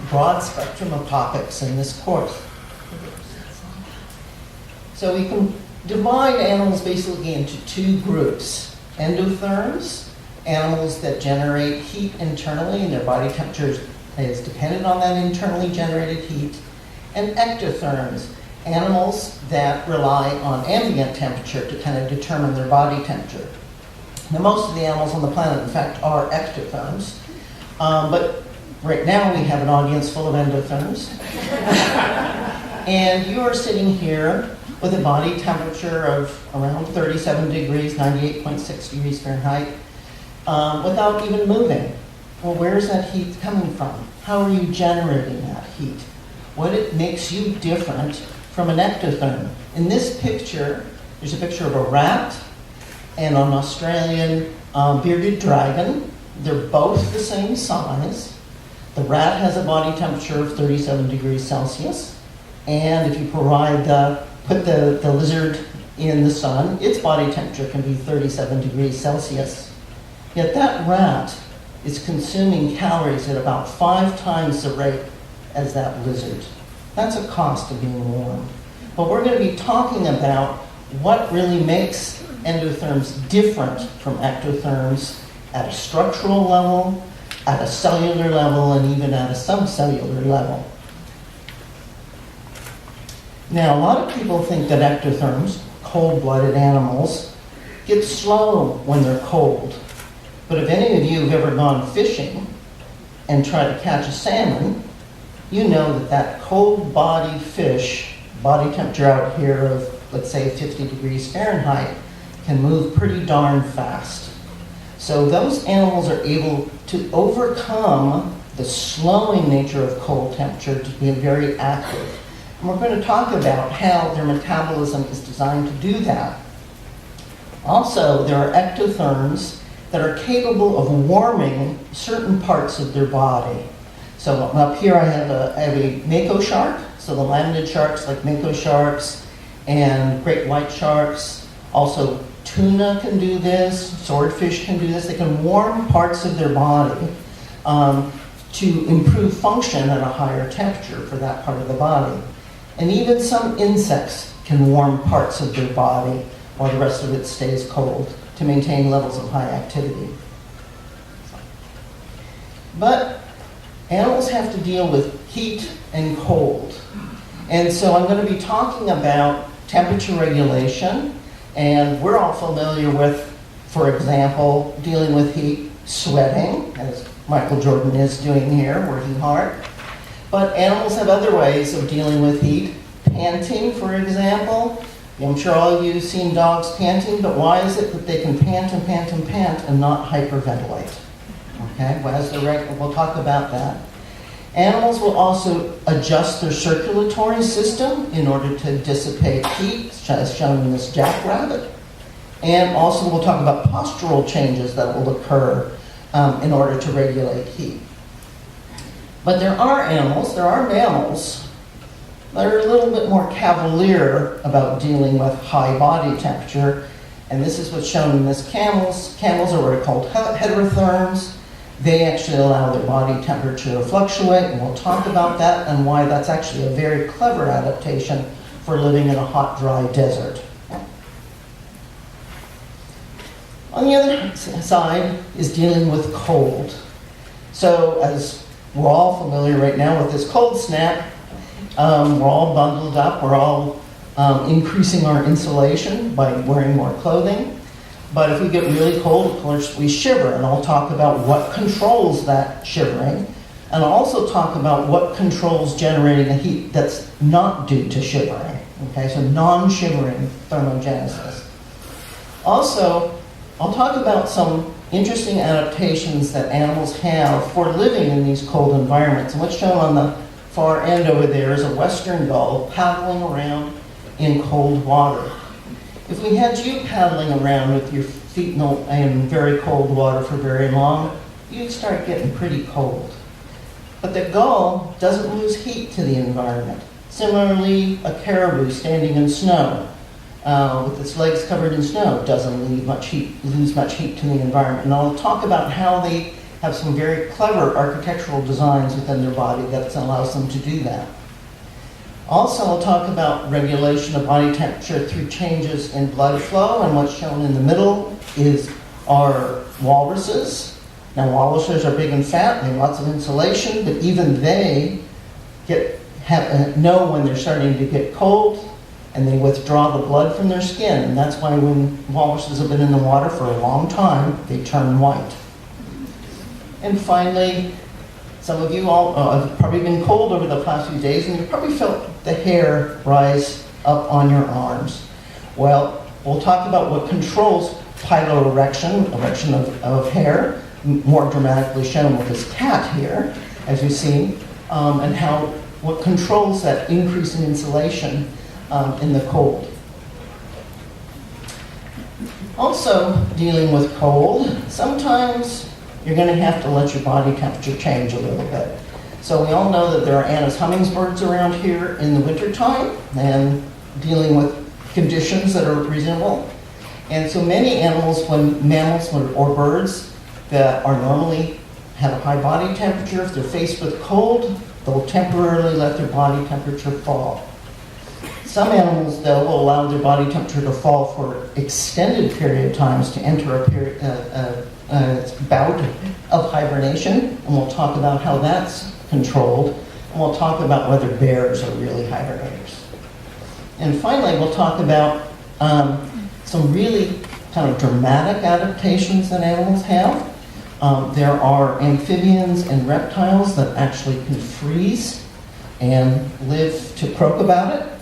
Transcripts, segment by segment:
broad spectrum of topics in this course. So we can divide animals basically into two groups. Endotherms, animals that generate heat internally and their body temperature is dependent on that internally generated heat. And ectotherms, animals that rely on ambient temperature to kind of determine their body temperature. Now, most of the animals on the planet, in fact, are ectotherms. But right now we have an audience full of endotherms. And you are sitting here with a body temperature of around 37 degrees, 98.6 degrees Fahrenheit, without even moving. Well, where's that heat coming from? How are you generating that heat? What it makes you different from an ectotherm? In this picture, there's a picture of a rat and an Australian bearded dragon. They're both the same size. The rat has a body temperature of 37 degrees Celsius. And if you put the lizard in the sun, its body temperature can be 37 degrees Celsius. Yet that rat is consuming calories at about 5 times the rate as that lizard. That's a cost of being warm. But we're going to be talking about what really makes endotherms different from ectotherms at a structural level, at a cellular level, and even at a subcellular level. Now, a lot of people think that ectotherms, cold-blooded animals, get slow when they're cold. But if any of you have ever gone fishing and tried to catch a salmon, you know that cold-bodied fish, body temperature out here of, let's say, 50 degrees Fahrenheit, can move pretty darn fast. So those animals are able to overcome the slowing nature of cold temperature to be very active. And we're going to talk about how their metabolism is designed to do that. Also, there are ectotherms that are capable of warming certain parts of their body. So up here I have a Mako Shark. So the laminid sharks like Mako sharks and great white sharks. Also tuna can do this, swordfish can do this. They can warm parts of their body to improve function at a higher temperature for that part of the body. And even some insects can warm parts of their body while the rest of it stays cold to maintain levels of high activity. But animals have to deal with heat and cold. And so I'm going to be talking about temperature regulation, and we're all familiar with, for example, dealing with heat, sweating, as Michael Jordan is doing here, working hard. But animals have other ways of dealing with heat. Panting, for example. I'm sure all of you have seen dogs panting, but why is it that they can pant and pant and pant and not hyperventilate? Okay, we'll talk about that. Animals will also adjust their circulatory system in order to dissipate heat, as shown in this jackrabbit. And also we'll talk about postural changes that will occur in order to regulate heat. But there are mammals that are a little bit more cavalier about dealing with high body temperature. And this is what's shown in this camels. Camels are what are called heterotherms. They actually allow their body temperature to fluctuate, and we'll talk about that and why that's actually a very clever adaptation for living in a hot, dry desert. On the other side is dealing with cold. So as we're all familiar right now with this cold snap, we're all bundled up, we're all increasing our insulation by wearing more clothing. But if we get really cold, of course, we shiver, and I'll talk about what controls that shivering, and I'll also talk about what controls generating a heat that's not due to shivering. Okay, so non-shivering thermogenesis. Also, I'll talk about some interesting adaptations that animals have for living in these cold environments. And what's shown on the far end over there is a western gull paddling around in cold water. If we had you paddling around with your feet in very cold water for very long, you'd start getting pretty cold. But the gull doesn't lose heat to the environment. Similarly, a caribou standing in snow with its legs covered in snow doesn't lose much heat to the environment. And I'll talk about how they have some very clever architectural designs within their body that allows them to do that. Also, I'll talk about regulation of body temperature through changes in blood flow, and what's shown in the middle are walruses. Now, walruses are big and fat, and lots of insulation, but even they know when they're starting to get cold, and they withdraw the blood from their skin, and that's why when walruses have been in the water for a long time, they turn white. And finally, some of you all have probably been cold over the past few days, and you've probably felt the hair rise up on your arms. Well, we'll talk about what controls piloerection, erection of hair, more dramatically shown with this cat here, as you see, and what controls that increase in insulation in the cold. Also, dealing with cold, sometimes you're going to have to let your body temperature change a little bit. So we all know that there are Anna's hummingbirds around here in the wintertime and dealing with conditions that are reasonable. And so many animals, mammals or birds that are normally have a high body temperature, if they're faced with cold, they'll temporarily let their body temperature fall. Some animals, though, will allow their body temperature to fall for extended period of times to enter a bout of hibernation, and we'll talk about how that's controlled, and we'll talk about whether bears are really hibernators. And finally, we'll talk about some really kind of dramatic adaptations that animals have. There are amphibians and reptiles that actually can freeze and live to croak about it.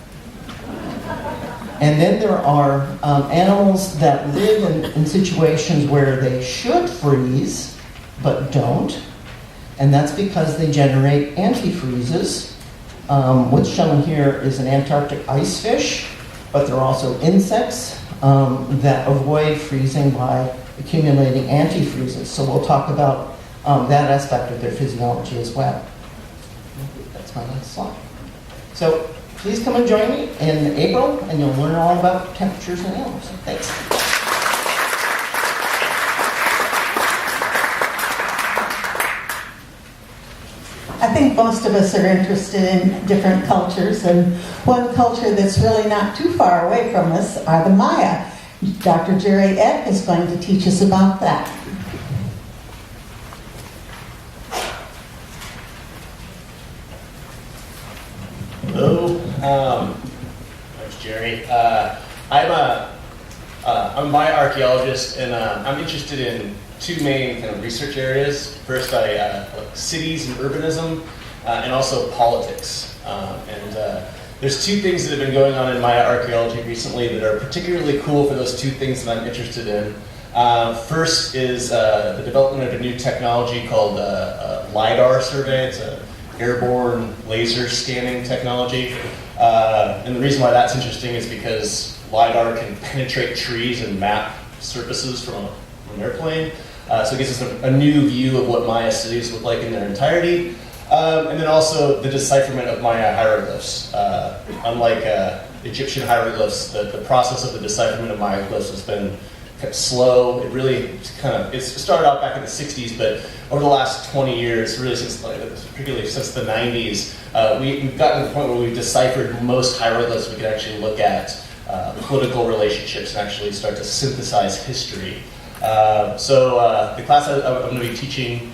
And then there are animals that live in situations where they should freeze, but don't. And that's because they generate antifreezes. What's shown here is an Antarctic ice fish, but there are also insects that avoid freezing by accumulating antifreezes. So we'll talk about that aspect of their physiology as well. That's my next slide. So please come and join me in April, and you'll learn all about temperatures in animals. Thanks. I think most of us are interested in different cultures, and one culture that's really not too far away from us are the Maya. Dr. Jerry Eck is going to teach us about that. Hello, I'm Jerry. I'm a bioarchaeologist, and I'm interested in two main kind of research areas. First, cities and urbanism, and also politics. There's two things that have been going on in Maya archaeology recently that are particularly cool for those two things that I'm interested in. First is the development of a new technology called Lidar Survey. It's an airborne laser scanning technology. And the reason why that's interesting is because Lidar can penetrate trees and map surfaces from an airplane. So it gives us a new view of what Maya cities look like in their entirety. And then also the decipherment of Maya hieroglyphs. Unlike Egyptian hieroglyphs, the process of the decipherment of Maya glyphs has been kept slow. It started out back in the 60s, but over the last 20 years, really particularly since the 90s, we've gotten to the point where we've deciphered most hieroglyphs. We can actually look at political relationships and actually start to synthesize history. So the class I'm going to be teaching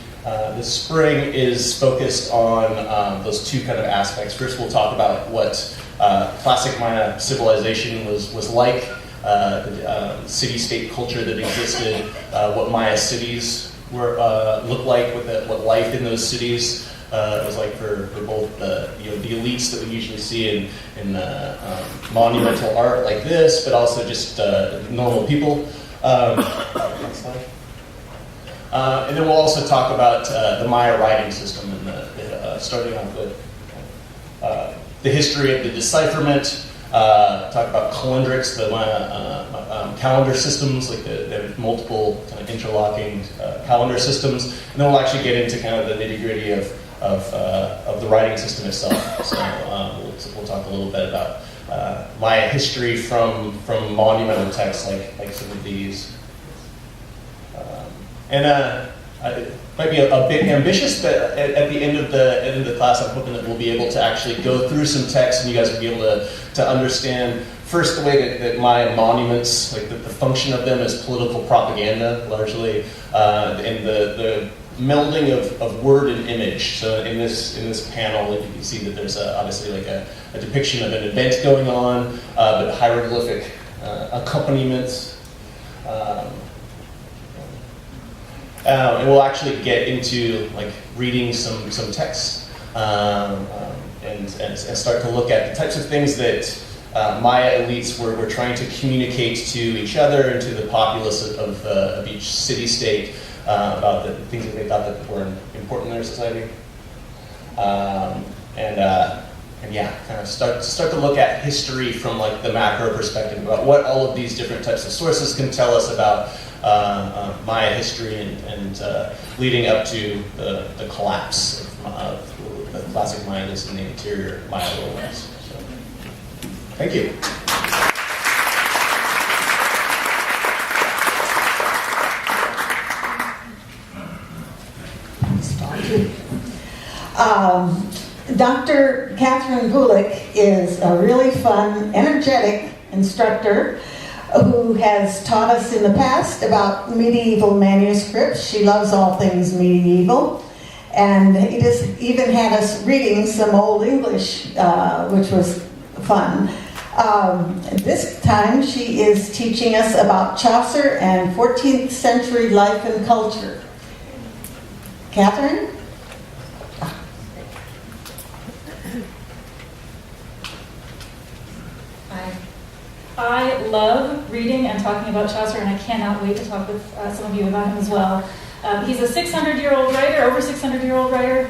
this spring is focused on those two kind of aspects. First, we'll talk about what classic Maya civilization was like, the city-state culture that existed, what Maya cities looked like, what life in those cities was like for both the elites that we usually see in monumental art like this, but also just normal people. Next slide. And then we'll also talk about the Maya writing system, and starting off with the history of the decipherment, talk about calendrics, the Maya calendar systems, like the multiple kind of interlocking calendar systems, and then we'll actually get into kind of the nitty-gritty of the writing system itself. So we'll talk a little bit about Maya history from monumental texts like some of these. might be a bit ambitious, but at the end of the class, I'm hoping that we'll be able to actually go through some text, and you guys will be able to understand first the way that Maya monuments, like the function of them as political propaganda, largely, and the melding of word and image. So in this panel, you can see that there's obviously like a depiction of an event going on, but hieroglyphic accompaniments. And we'll actually get into like reading some text and start to look at the types of things that Maya elites were trying to communicate to each other and to the populace of each city-state about the things that they thought that were important in their society. And yeah, kind of start to look at history from like the macro perspective about what all of these different types of sources can tell us about Maya history and leading up to the collapse of the classic Mayans and the interior Maya lowlands. So, thank you. Dr. Katherine Bullock is a really fun, energetic instructor who has taught us in the past about medieval manuscripts. She loves all things medieval. And he just even had us reading some Old English, which was fun. This time she is teaching us about Chaucer and 14th century life and culture. Katherine? I love reading and talking about Chaucer, and I cannot wait to talk with some of you about him as well. He's a 600-year-old writer, over 600-year-old writer.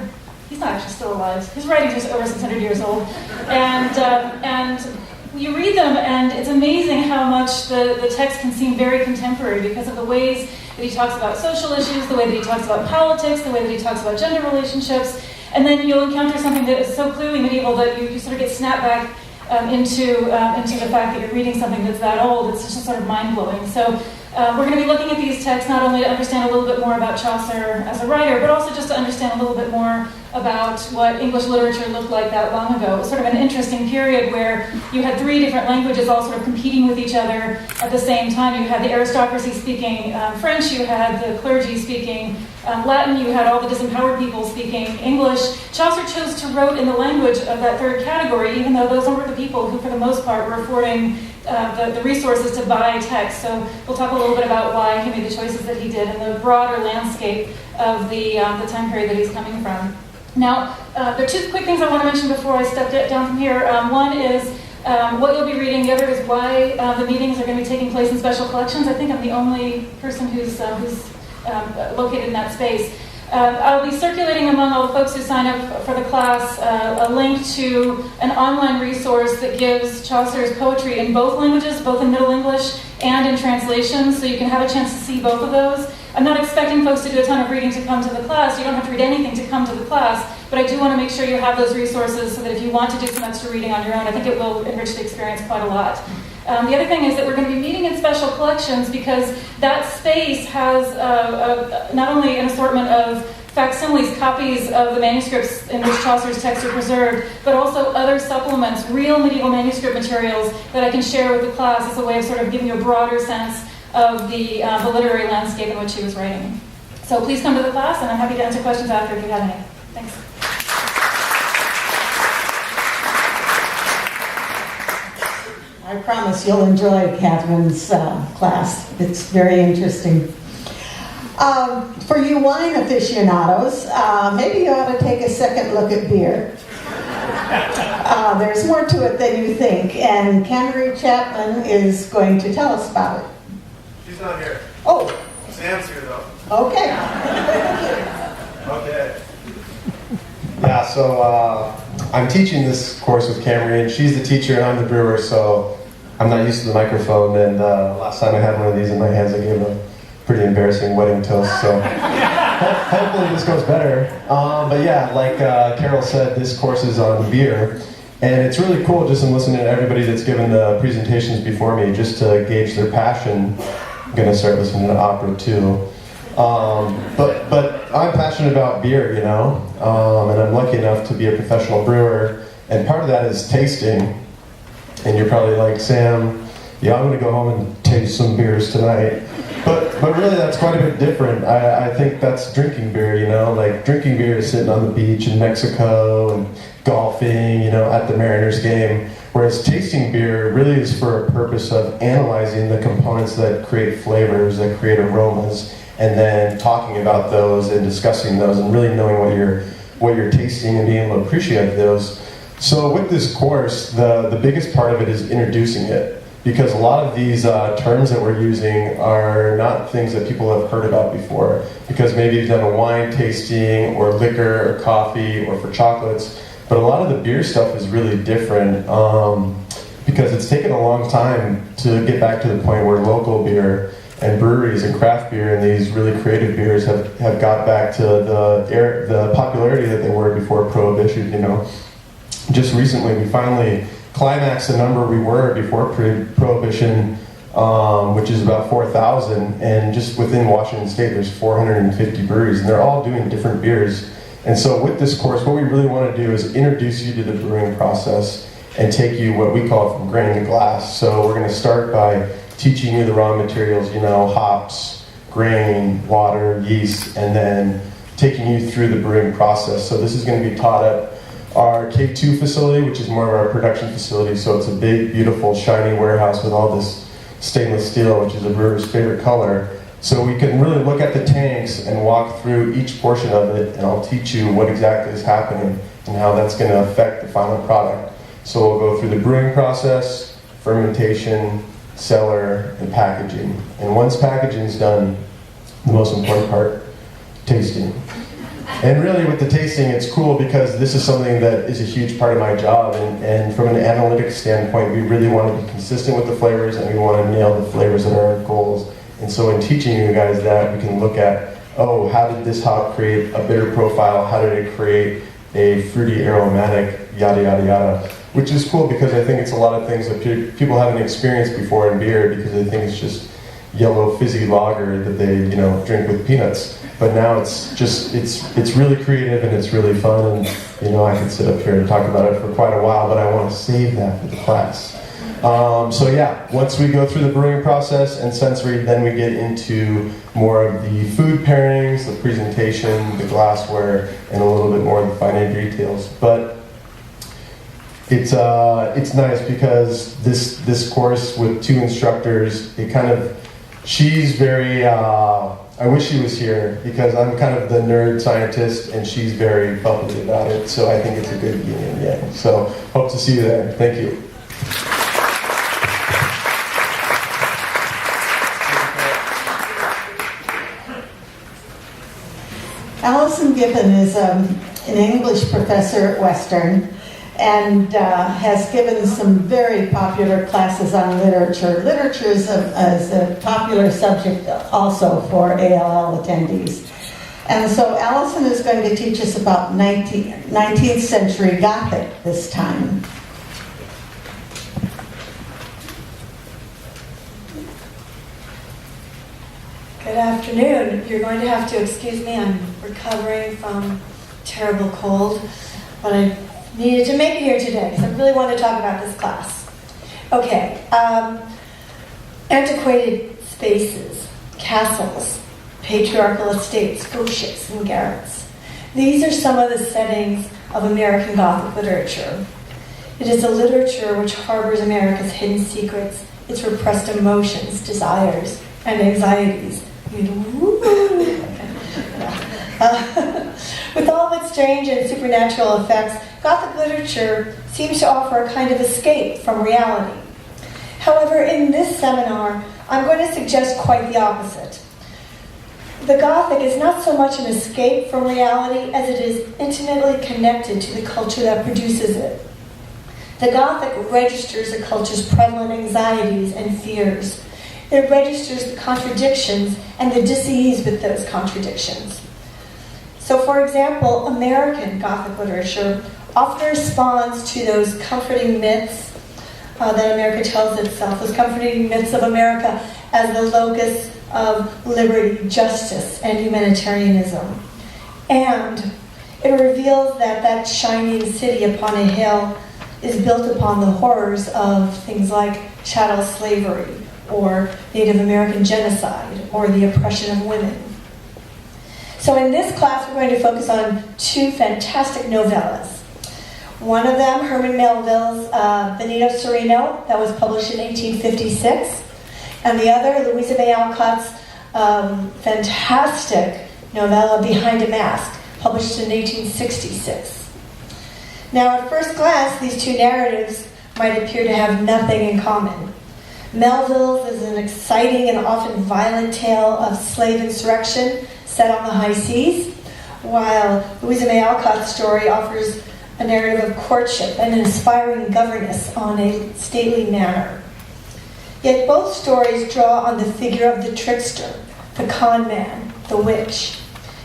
He's not actually still alive. His writings are over 600 years old. And you read them, and it's amazing how much the text can seem very contemporary because of the ways that he talks about social issues, the way that he talks about politics, the way that he talks about gender relationships. And then you'll encounter something that is so clearly medieval that you sort of get snapped back into the fact that you're reading something that's that old. It's just sort of mind-blowing. So we're going to be looking at these texts not only to understand a little bit more about Chaucer as a writer, but also just to understand a little bit more about what English literature looked like that long ago. It was sort of an interesting period where you had three different languages all sort of competing with each other at the same time. You had the aristocracy speaking French, you had the clergy speaking Latin, you had all the disempowered people speaking English. Chaucer chose to write in the language of that third category, even though those weren't the people who, for the most part, were affording the resources to buy text. So we'll talk a little bit about why he made the choices that he did and the broader landscape of the time period that he's coming from. Now, there are two quick things I want to mention before I step down from here. One is what you'll be reading. The other is why the meetings are going to be taking place in special collections. I think I'm the only person who's located in that space. I'll be circulating among all the folks who sign up for the class a link to an online resource that gives Chaucer's poetry in both languages, both in Middle English and in translation, so you can have a chance to see both of those. I'm not expecting folks to do a ton of reading to come to the class. You don't have to read anything to come to the class, but I do want to make sure you have those resources so that if you want to do some extra reading on your own, I think it will enrich the experience quite a lot. The other thing is that we're going to be meeting in special collections because that space has not only an assortment of facsimiles, copies of the manuscripts in which Chaucer's texts are preserved, but also other supplements, real medieval manuscript materials that I can share with the class as a way of sort of giving you a broader sense of the literary landscape in which he was writing. So please come to the class, and I'm happy to answer questions after if you have any. Thanks. I promise you'll enjoy Katherine's class. It's very interesting. For you wine aficionados, maybe you ought to take a second look at beer. There's more to it than you think, and Camry Chapman is going to tell us about it. She's not here. Oh. Sam's here, though. Okay. Okay. Yeah, so I'm teaching this course with Camry, and she's the teacher and I'm the brewer, so I'm not used to the microphone, and last time I had one of these in my hands, I gave a pretty embarrassing wedding toast, so hopefully this goes better. But yeah, like Carol said, this course is on beer, and it's really cool just in listening to everybody that's given the presentations before me, just to gauge their passion. I'm going to start listening to opera too. But I'm passionate about beer, you know, and I'm lucky enough to be a professional brewer, and part of that is tasting. And you're probably like, Sam, yeah, I'm going to go home and taste some beers tonight. But really, that's quite a bit different. I think that's drinking beer, you know, like drinking beer is sitting on the beach in Mexico and golfing, you know, at the Mariners game. Whereas tasting beer really is for a purpose of analyzing the components that create flavors, that create aromas, and then talking about those and discussing those and really knowing what you're tasting and being able to appreciate those. So with this course, the biggest part of it is introducing it. Because a lot of these terms that we're using are not things that people have heard about before. Because maybe you've done a wine tasting, or liquor, or coffee, or for chocolates. But a lot of the beer stuff is really different because it's taken a long time to get back to the point where local beer and breweries and craft beer and these really creative beers have got back to the popularity that they were before Prohibition, you know. Just recently, we finally climaxed the number we were before Prohibition, which is about 4,000, and just within Washington State there's 450 breweries, and they're all doing different beers. And so with this course, what we really want to do is introduce you to the brewing process and take you what we call from grain to glass. So we're going to start by teaching you the raw materials, you know, hops, grain, water, yeast, and then taking you through the brewing process. So this is going to be taught at our K2 facility, which is more of our production facility. So it's a big, beautiful, shiny warehouse with all this stainless steel, which is a brewer's favorite color. So we can really look at the tanks and walk through each portion of it, and I'll teach you what exactly is happening and how that's going to affect the final product. So we'll go through the brewing process, fermentation, cellar, and packaging. And once packaging is done, the most important part, tasting. And really with the tasting, it's cool because this is something that is a huge part of my job, and from an analytics standpoint, we really want to be consistent with the flavors, and we want to nail the flavors that are our goals. And so in teaching you guys that, we can look at, oh, how did this hop create a bitter profile? How did it create a fruity aromatic, yada, yada, yada. Which is cool because I think it's a lot of things that people haven't experienced before in beer, because they think it's just yellow fizzy lager that they, you know, drink with peanuts. But now it's just, it's really creative and it's really fun, and, you know, I could sit up here and talk about it for quite a while, but I want to save that for the class. So yeah, once we go through the brewing process and sensory, then we get into more of the food pairings, the presentation, the glassware, and a little bit more of the finer details. But it's nice because this course with two instructors, it kind of, she's very, I wish she was here because I'm kind of the nerd scientist and she's very bubbly about it. So I think it's a good yin and yang. So hope to see you there. Thank you. Allison Gibbon is an English professor at Western and has given some very popular classes on literature. Literature is a popular subject also for ALL attendees. And so Allison is going to teach us about 19th century Gothic this time. Good afternoon. You're going to have to excuse me. I'm recovering from a terrible cold, but I needed to make it here today because I really want to talk about this class. Okay. Antiquated spaces, castles, patriarchal estates, gauchets, and garrets. These are some of the settings of American Gothic literature. It is a literature which harbors America's hidden secrets, its repressed emotions, desires, and anxieties. With all of its strange and supernatural effects, Gothic literature seems to offer a kind of escape from reality. However, in this seminar, I'm going to suggest quite the opposite. The Gothic is not so much an escape from reality as it is intimately connected to the culture that produces it. The Gothic registers a culture's prevalent anxieties and fears. It registers the contradictions and the dis-ease with those contradictions. So, for example, American Gothic literature often responds to those comforting myths that America tells itself, those comforting myths of America as the locus of liberty, justice, and humanitarianism. And it reveals that that shining city upon a hill is built upon the horrors of things like chattel slavery, or Native American genocide, or the oppression of women. So in this class, we're going to focus on two fantastic novellas. One of them, Herman Melville's Benito Cereno, that was published in 1856, and the other, Louisa May Alcott's fantastic novella, Behind a Mask, published in 1866. Now, at first glance, these two narratives might appear to have nothing in common. Melville's is an exciting and often violent tale of slave insurrection set on the high seas, while Louisa May Alcott's story offers a narrative of courtship and an inspiring governess on a stately manner. Yet both stories draw on the figure of the trickster, the con man, the witch,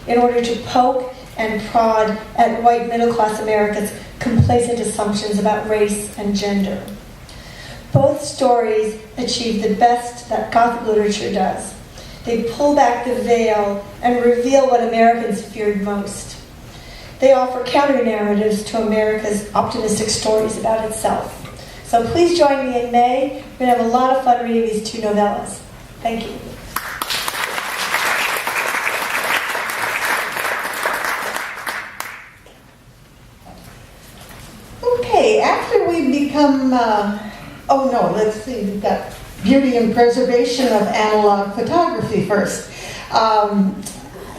in order to poke and prod at white middle-class America's complacent assumptions about race and gender. Both stories achieve the best that Gothic literature does. They pull back the veil and reveal what Americans feared most. They offer counter-narratives to America's optimistic stories about itself. So please join me in May. We're going to have a lot of fun reading these two novellas. Thank you. Okay, after we become, let's see, we've got beauty and preservation of analog photography first.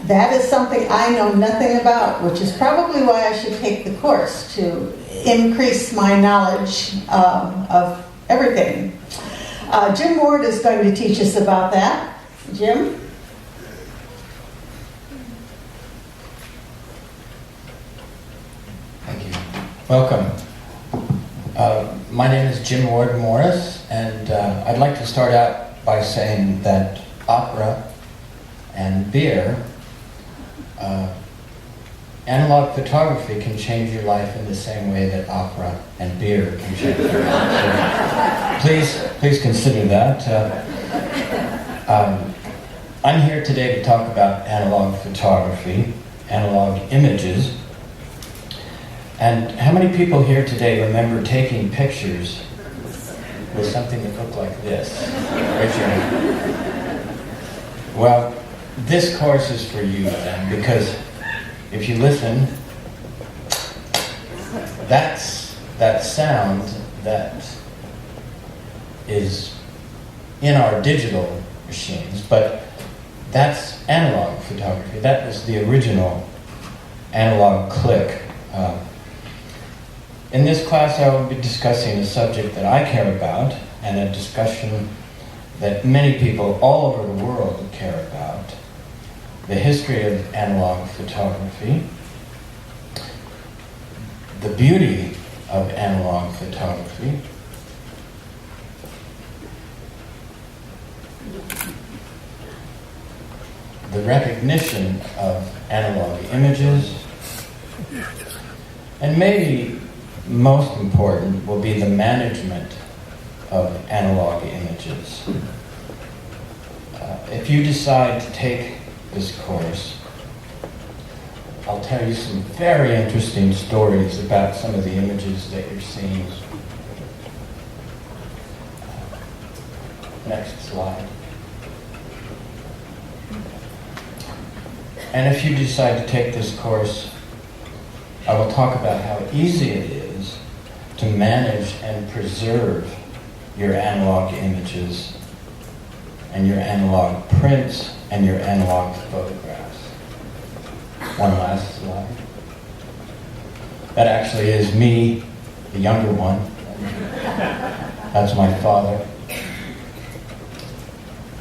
That is something I know nothing about, which is probably why I should take the course, to increase my knowledge of everything. Jim Ward is going to teach us about that. Jim? Thank you. Welcome. My name is Jim Ward Morris, and I'd like to start out by saying that opera and beer, analog photography can change your life in the same way that opera and beer can change your life. So please consider that. I'm here today to talk about analog photography, analog images. And how many people here today remember taking pictures with something that looked like this? Raise your hand. Well, this course is for you then, because if you listen, that's that sound that is in our digital machines, but that's analog photography. That was the original analog click. In this class, I will be discussing a subject that I care about, and a discussion that many people all over the world care about: the history of analog photography, the beauty of analog photography, the recognition of analog images, and maybe most important will be the management of analog images. If you decide to take this course, I'll tell you some very interesting stories about some of the images that you're seeing. Next slide. And if you decide to take this course, I will talk about how easy it is to manage and preserve your analog images and your analog prints and your analog photographs. One last slide. That actually is me, the younger one. That's my father.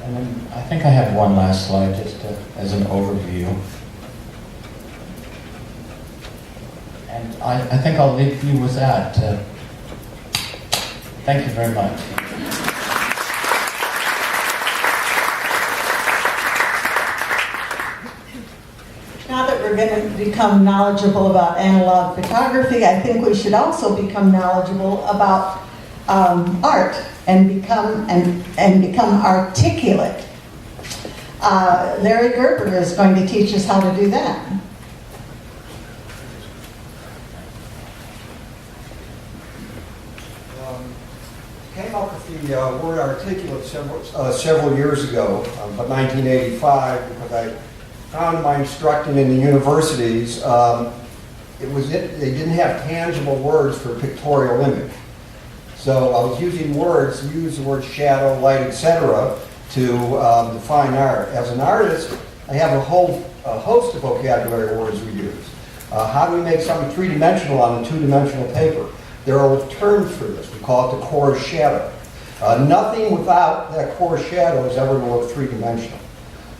And then I think I have one last slide just as an overview. And I think I'll leave you with that. Thank you very much. Now that we're going to become knowledgeable about analog photography, I think we should also become knowledgeable about art and become articulate. Larry Gerber is going to teach us how to do that. Came up with the word articulate several years ago, about 1985, because I found my instructing in the universities, they didn't have tangible words for pictorial image. So I was using words, use the word shadow, light, etc., to define art. As an artist, I have a whole host of vocabulary words we use. How do we make something three-dimensional on a two-dimensional paper? There are terms for this. We call it the core shadow. Nothing without that core shadow is ever going to look three-dimensional.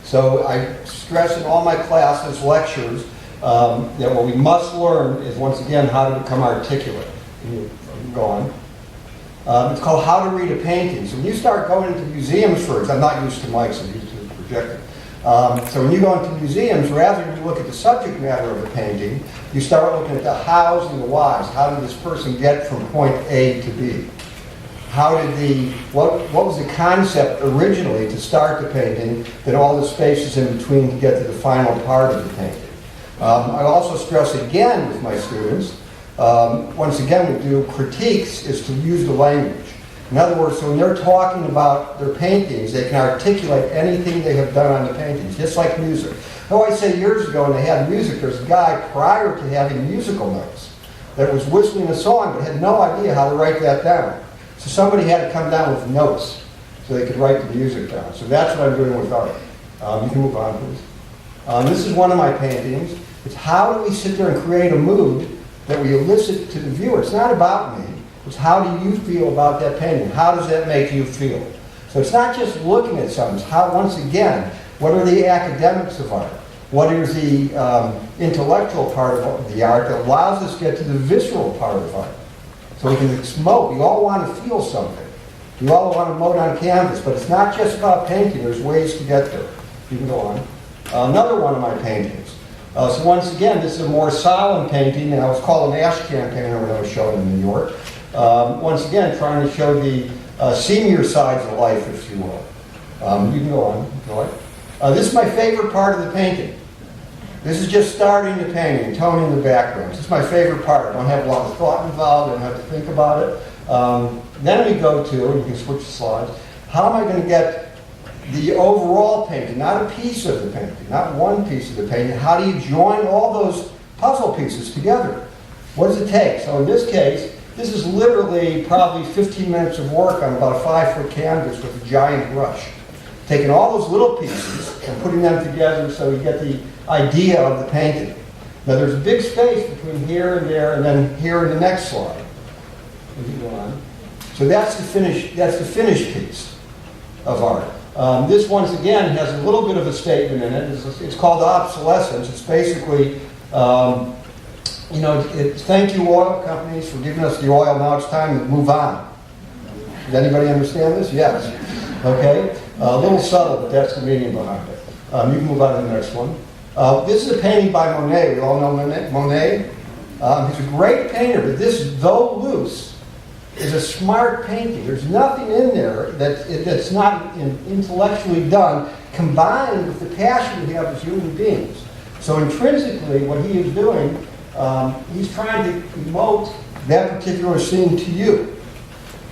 So I stress in all my classes, lectures, that what we must learn is, once again, how to become articulate. You can go on. It's called How to Read a Painting. So when you start going into museums first, I'm not used to mics, I'm used to the projector. So when you go into museums, rather than you look at the subject matter of the painting, you start looking at the hows and the whys. How did this person get from point A to B? What was the concept originally to start the painting, then all the spaces in between to get to the final part of the painting? I also stress again with my students, once again we do critiques, is to use the language. In other words, so when they're talking about their paintings, they can articulate anything they have done on the paintings, just like music. Oh, I say years ago when they had music, there's a guy prior to having musical notes that was whistling a song but had no idea how to write that down. So somebody had to come down with notes so they could write the music down. So that's what I'm doing with art. You can move on, please. This is one of my paintings. It's how do we sit there and create a mood that we elicit to the viewer. It's not about me. It's how do you feel about that painting? How does that make you feel? So it's not just looking at something. It's how, once again, what are the academics of art? What is the intellectual part of the art that allows us to get to the visceral part of art? So we can emote. We all want to feel something. We all want to emote on canvas, but it's not just about painting. There's ways to get there. You can go on. Another one of my paintings. So once again, this is a more solemn painting, and I was called an ash can painter when I was showing in New York. Once again, trying to show the senior sides of life, if you will. You can go on. Go ahead. This is my favorite part of the painting. This is just starting the painting, toning the background. This is my favorite part. I don't have a lot of thought involved. I don't have to think about it. Then we go to, and you can switch the slides, how am I going to get the overall painting, not a piece of the painting, not one piece of the painting. How do you join all those puzzle pieces together? What does it take? So in this case, this is literally probably 15 minutes of work on about a 5-foot canvas with a giant brush. Taking all those little pieces and putting them together so you get the idea of the painting. Now there's a big space between here and there and then here in the next slide. So that's the finished piece of art. This once again has a little bit of a statement in it. It's called obsolescence. It's basically, thank you oil companies for giving us the oil. Now it's time to move on. Does anybody understand this? Yes. Okay. A little subtle, but that's the meaning behind it. You can move on to the next one. This is a painting by Monet. We all know Monet. He's a great painter, but this, though loose, is a smart painting. There's nothing in there that's not intellectually done, combined with the passion we have as human beings. So intrinsically, what he is doing, he's trying to emote that particular scene to you.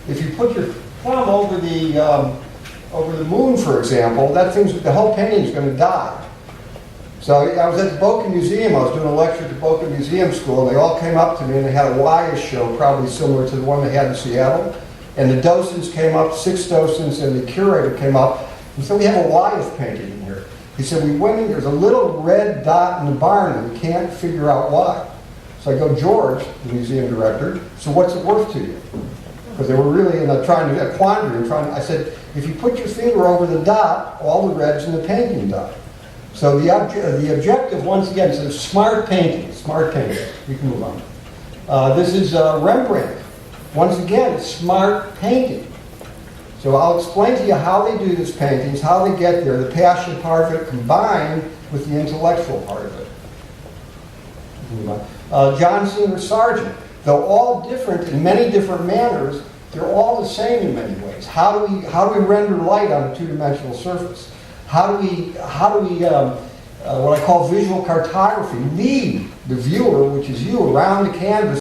If you put your thumb over the moon, for example, the whole painting is going to die. So I was at the Boca Museum. I was doing a lecture at the Boca Museum School, and they all came up to me, and they had a Wyeth show, probably similar to the one they had in Seattle. And the docents came up, 6 docents, and the curator came up, and so we have a Wyeth painting in here. He said, we went in, there's a little red dot in the barn, and we can't figure out why. So I go, George, the museum director, so what's it worth to you? Because they were really in a quandary. I said, if you put your finger over the dot, all the reds in the painting die. So the objective, once again, is a smart painting. Smart painting. You can move on. This is Rembrandt. Once again, it's smart painting. So I'll explain to you how they do these paintings, how they get there, the passion part of it combined with the intellectual part of it. You can move on. John Singer Sargent. Though all different in many different manners, they're all the same in many ways. How do we render light on a two-dimensional surface? How do we what I call visual cartography, lead the viewer, which is you, around the canvas